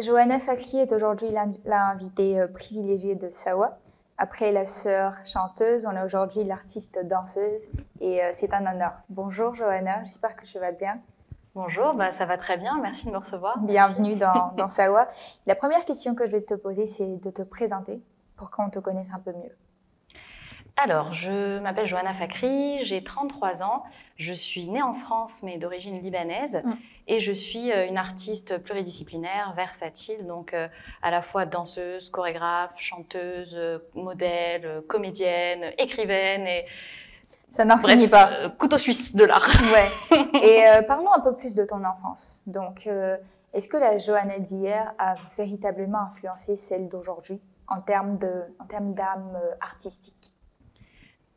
Johanna Fakhri est aujourd'hui l'invitée privilégiée de Sawa. Après la sœur chanteuse, on a aujourd'hui l'artiste danseuse et c'est un honneur. Bonjour Johanna, j'espère que tu vas bien. Bonjour, ça va très bien, merci de me recevoir. Bienvenue dans Sawa. La première question que je vais te poser, c'est de te présenter pour qu'on te connaisse un peu mieux. Alors, je m'appelle Johanna Fakhri, j'ai 33 ans, je suis née en France mais d'origine libanaise et je suis une artiste pluridisciplinaire, versatile, donc à la fois danseuse, chorégraphe, chanteuse, modèle, comédienne, écrivaine et... Ça n'en finit pas. Couteau suisse de l'art. Ouais. Et parlons un peu plus de ton enfance. Donc, est-ce que la Johanna d'hier a véritablement influencé celle d'aujourd'hui en termes d'âme artistique?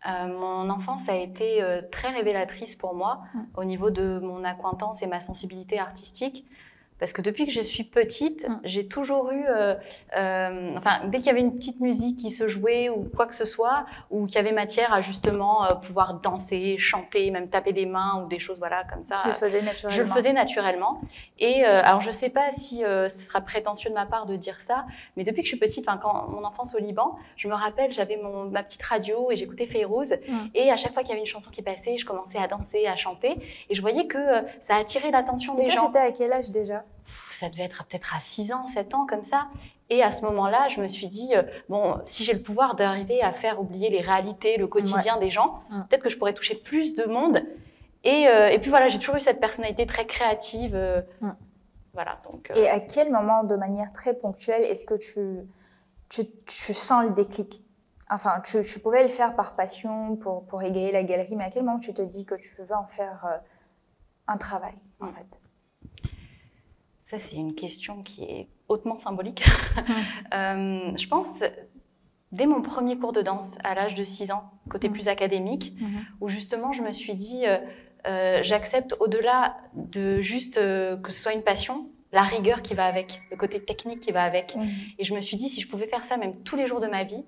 Mon enfance a été très révélatrice pour moi au niveau de mon accointance et ma sensibilité artistique. Parce que depuis que je suis petite, j'ai toujours eu, dès qu'il y avait une petite musique qui se jouait ou quoi que ce soit, ou qu'il y avait matière à justement pouvoir danser, chanter, même taper des mains ou des choses voilà, comme ça. Tu le faisais naturellement. Je le faisais naturellement. Et alors je ne sais pas si ce sera prétentieux de ma part de dire ça, mais depuis que je suis petite, quand mon enfance au Liban, je me rappelle, j'avais ma petite radio et j'écoutais Fayrouz. Et à chaque fois qu'il y avait une chanson qui passait, je commençais à danser, à chanter. Et je voyais que ça attirait l'attention des gens. Et ça, c'était à quel âge déjà ? Ça devait être peut-être à 6 ans, 7 ans, comme ça. Et à ce moment-là, je me suis dit, bon, si j'ai le pouvoir d'arriver à faire oublier les réalités, le quotidien des gens, peut-être que je pourrais toucher plus de monde. Et puis voilà, j'ai toujours eu cette personnalité très créative. Voilà, donc, Et à quel moment, de manière très ponctuelle, est-ce que tu sens le déclic? Enfin, tu pouvais le faire par passion, pour égayer la galerie, mais à quel moment tu te dis que tu veux en faire un travail, en fait? Ça, c'est une question qui est hautement symbolique. Je pense, dès mon premier cours de danse, à l'âge de 6 ans, côté plus académique, où justement, je me suis dit, j'accepte au-delà de juste que ce soit une passion, la rigueur qui va avec, le côté technique qui va avec. Et je me suis dit, si je pouvais faire ça même tous les jours de ma vie,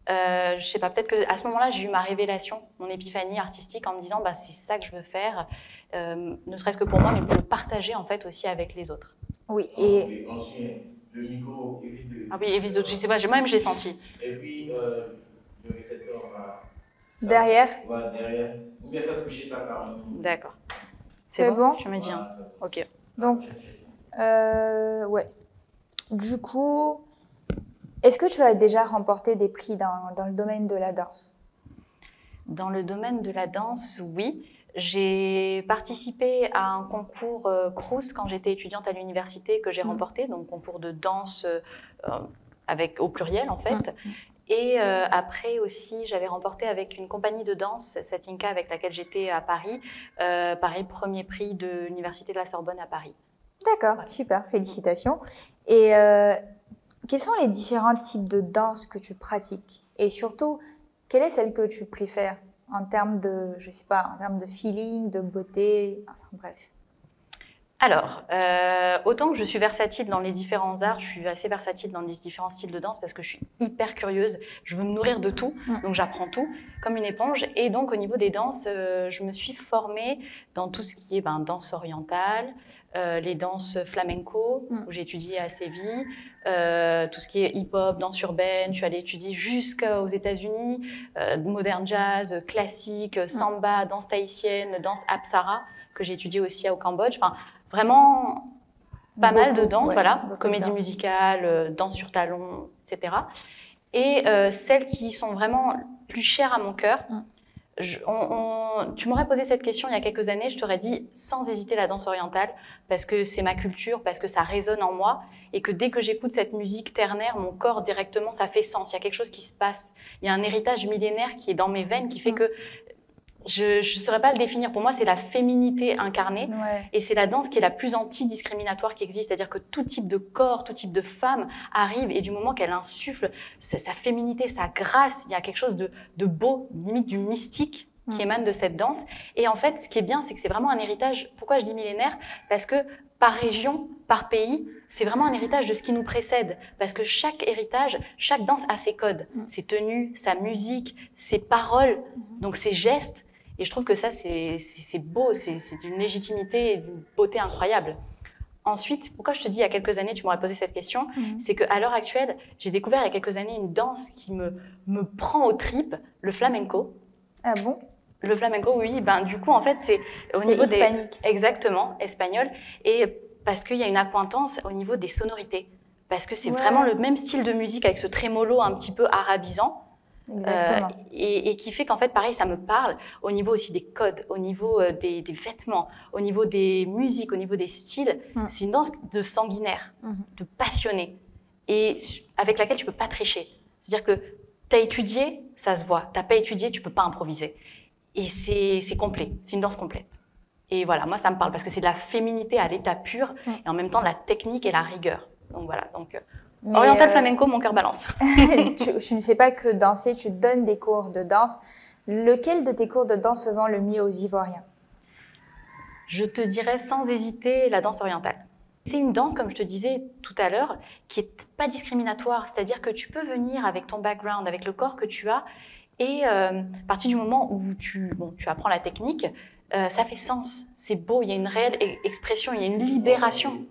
je sais pas, peut-être qu'à ce moment-là, j'ai eu ma révélation, mon épiphanie artistique en me disant, c'est ça que je veux faire, ne serait-ce que pour moi, mais pour le partager en fait aussi avec les autres. Oui, et ensuite, le micro évite de... Ah oui, évite d'autres, je sais pas, moi-même j'ai senti. Et puis, le récepteur va... Derrière. Va derrière. Ou bien faire toucher ça carrément. D'accord. C'est bon? Tu me dis, hein. Ok. Donc, ouais. Du coup, est-ce que tu as déjà remporté des prix dans le domaine de la danse? Dans le domaine de la danse, oui. J'ai participé à un concours Crous quand j'étais étudiante à l'université que j'ai remporté, donc concours de danse au pluriel en fait. Et après aussi, j'avais remporté avec une compagnie de danse, Satinka, avec laquelle j'étais à Paris, pareil, premier prix de l'université de la Sorbonne à Paris. D'accord, voilà. Super, félicitations. Et quels sont les différents types de danse que tu pratiques? Et surtout, quelle est celle que tu préfères en termes de, je sais pas, en termes de feeling, de beauté, enfin bref. Alors, autant que je suis versatile dans les différents arts, je suis assez versatile dans les différents styles de danse parce que je suis hyper curieuse, je veux me nourrir de tout, donc j'apprends tout comme une éponge. Et donc au niveau des danses, je me suis formée dans tout ce qui est danse orientale, les danses flamenco, où j'ai étudié à Séville, tout ce qui est hip-hop, danse urbaine, je suis allée étudier jusqu'aux États-Unis, modern jazz, classique, samba, danse tahitienne, danse apsara, que j'ai étudié aussi au Cambodge. Enfin, vraiment pas mal de danse, voilà, comédie musicale, danse sur talons, etc. Et celles qui sont vraiment plus chères à mon cœur, tu m'aurais posé cette question il y a quelques années, je t'aurais dit sans hésiter la danse orientale, parce que c'est ma culture, parce que ça résonne en moi, et que dès que j'écoute cette musique ternaire, mon corps directement, ça fait sens, il y a quelque chose qui se passe, il y a un héritage millénaire qui est dans mes veines, qui fait que je ne saurais pas le définir. Pour moi, c'est la féminité incarnée et c'est la danse qui est la plus anti-discriminatoire qui existe. C'est-à-dire que tout type de corps, tout type de femme arrive et du moment qu'elle insuffle sa féminité, sa grâce, il y a quelque chose de beau, limite du mystique qui émane de cette danse. Et en fait, ce qui est bien, c'est que c'est vraiment un héritage. Pourquoi je dis millénaire? Parce que par région, par pays, c'est vraiment un héritage de ce qui nous précède. Parce que chaque héritage, chaque danse a ses codes, ses tenues, sa musique, ses paroles, donc ses gestes. Et je trouve que ça, c'est beau, c'est d'une légitimité et d'une beauté incroyable. Ensuite, pourquoi je te dis il y a quelques années, tu m'aurais posé cette question, c'est qu'à l'heure actuelle, j'ai découvert il y a quelques années une danse qui me prend aux tripes, le flamenco. Ah bon? Le flamenco, oui, ben, du coup, en fait, c'est au C'est niveau hispanique. Exactement, espagnol. Et parce qu'il y a une accointance au niveau des sonorités. Parce que c'est Ouais. vraiment le même style de musique avec ce trémolo un petit peu arabisant. Exactement. Et qui fait qu'en fait, pareil, ça me parle au niveau aussi des codes, au niveau des vêtements, au niveau des musiques, au niveau des styles. C'est une danse de sanguinaire, de passionné, et avec laquelle tu peux pas tricher. C'est-à-dire que tu as étudié, ça se voit. Tu n'as pas étudié, tu peux pas improviser. Et c'est complet, c'est une danse complète. Et voilà, moi, ça me parle parce que c'est de la féminité à l'état pur et en même temps de la technique et la rigueur. Donc voilà, donc... Oriental flamenco, mon cœur balance. Tu ne fais pas que danser, tu donnes des cours de danse. Lequel de tes cours de danse se vend le mieux aux Ivoiriens? Je te dirais sans hésiter la danse orientale. C'est une danse, comme je te disais tout à l'heure, qui n'est pas discriminatoire. C'est-à-dire que tu peux venir avec ton background, avec le corps que tu as, et à partir du moment où tu apprends la technique, ça fait sens. C'est beau, il y a une réelle expression, il y a une libération.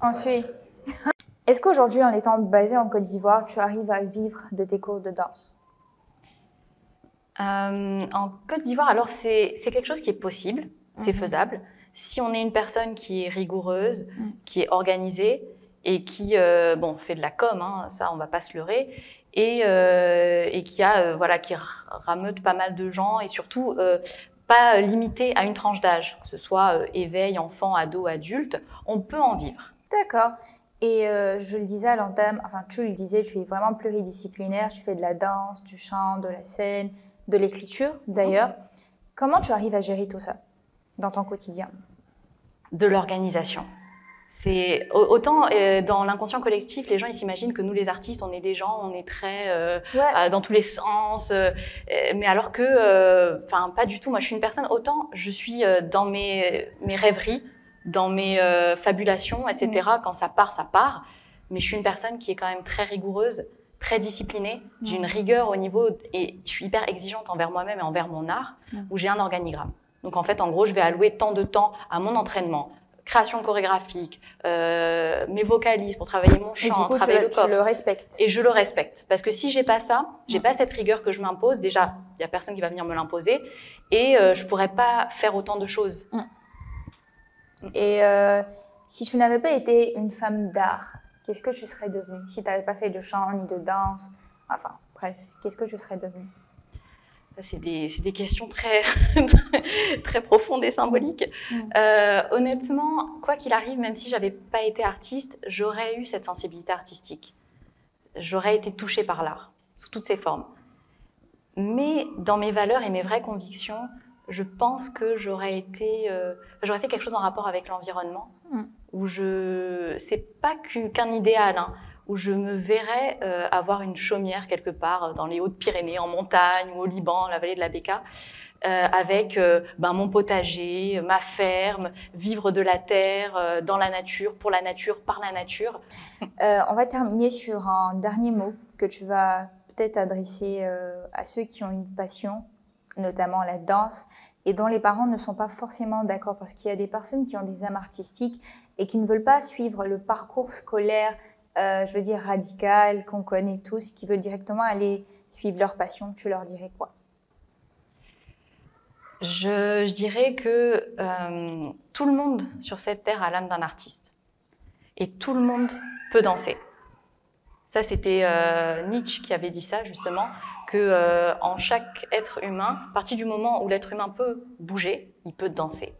On suit. Est-ce qu'aujourd'hui, en étant basé en Côte d'Ivoire, tu arrives à vivre de tes cours de danse? En Côte d'Ivoire, alors c'est quelque chose qui est possible, c'est faisable. Si on est une personne qui est rigoureuse, qui est organisée et qui fait de la com, hein, ça on va pas se leurrer, et qui qui rameute pas mal de gens et surtout pas limité à une tranche d'âge, que ce soit éveil, enfant, ado, adulte, on peut en vivre. D'accord. Et je le disais à l'entame, enfin tu le disais, tu es vraiment pluridisciplinaire, tu fais de la danse, du chant, de la scène, de l'écriture d'ailleurs. Comment tu arrives à gérer tout ça dans ton quotidien? De l'organisation. C'est autant dans l'inconscient collectif, les gens ils s'imaginent que nous les artistes, on est des gens, on est très dans tous les sens, mais alors que, pas du tout. Moi, je suis une personne, autant je suis dans mes rêveries, dans mes fabulations, etc. Quand ça part, ça part. Mais je suis une personne qui est quand même très rigoureuse, très disciplinée. J'ai une rigueur au niveau, et je suis hyper exigeante envers moi-même et envers mon art, où j'ai un organigramme. Donc en fait, en gros, je vais allouer tant de temps à mon entraînement, création chorégraphique, mes vocalises pour travailler mon chant, et du coup, travailler le corps. tu le respectes. Et je le respecte. Parce que si j'ai pas ça, j'ai pas cette rigueur que je m'impose, déjà, il y a personne qui va venir me l'imposer, et je pourrais pas faire autant de choses. Et si tu n'avais pas été une femme d'art, qu'est-ce que tu serais devenue? Si tu n'avais pas fait de chant ni de danse, enfin, bref, qu'est-ce que tu serais devenue? C'est des questions très, très profondes et symboliques. Honnêtement, quoi qu'il arrive, même si je n'avais pas été artiste, j'aurais eu cette sensibilité artistique. J'aurais été touchée par l'art, sous toutes ses formes. Mais dans mes valeurs et mes vraies convictions, je pense que j'aurais fait quelque chose en rapport avec l'environnement, où c'est pas qu'un idéal, hein, où je me verrais avoir une chaumière quelque part dans les Hautes-Pyrénées, en montagne ou au Liban, la vallée de la Bekaa, avec mon potager, ma ferme, vivre de la terre, dans la nature, pour la nature, par la nature. On va terminer sur un dernier mot que tu vas peut-être adresser à ceux qui ont une passion, notamment la danse, et dont les parents ne sont pas forcément d'accord, parce qu'il y a des personnes qui ont des âmes artistiques et qui ne veulent pas suivre le parcours scolaire, je veux dire radical, qu'on connaît tous, qui veulent directement aller suivre leur passion. Tu leur dirais quoi? Je dirais que tout le monde sur cette terre a l'âme d'un artiste. Et tout le monde peut danser. Ça, c'était Nietzsche qui avait dit ça, justement, que en chaque être humain, à partir du moment où l'être humain peut bouger, il peut danser.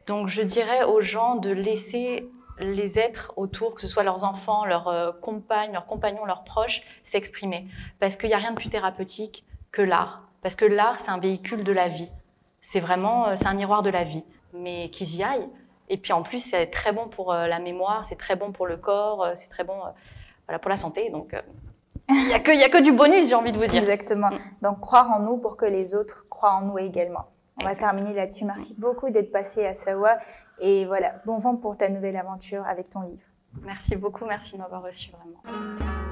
Donc, je dirais aux gens de laisser les êtres autour, que ce soit leurs enfants, leurs compagnes, leurs compagnons, leurs proches, s'exprimer. Parce qu'il n'y a rien de plus thérapeutique que l'art. Parce que l'art, c'est un véhicule de la vie. C'est un miroir de la vie. Mais qu'ils y aillent. Et puis en plus, c'est très bon pour la mémoire, c'est très bon pour le corps, c'est très bon pour la santé. Donc, il n'y a que du bonus, j'ai envie de vous dire. Exactement. Donc, croire en nous pour que les autres croient en nous également. On va terminer là-dessus. Merci beaucoup d'être passé à Sawa. Et voilà, bon vent pour ta nouvelle aventure avec ton livre. Merci beaucoup, merci de m'avoir reçu vraiment.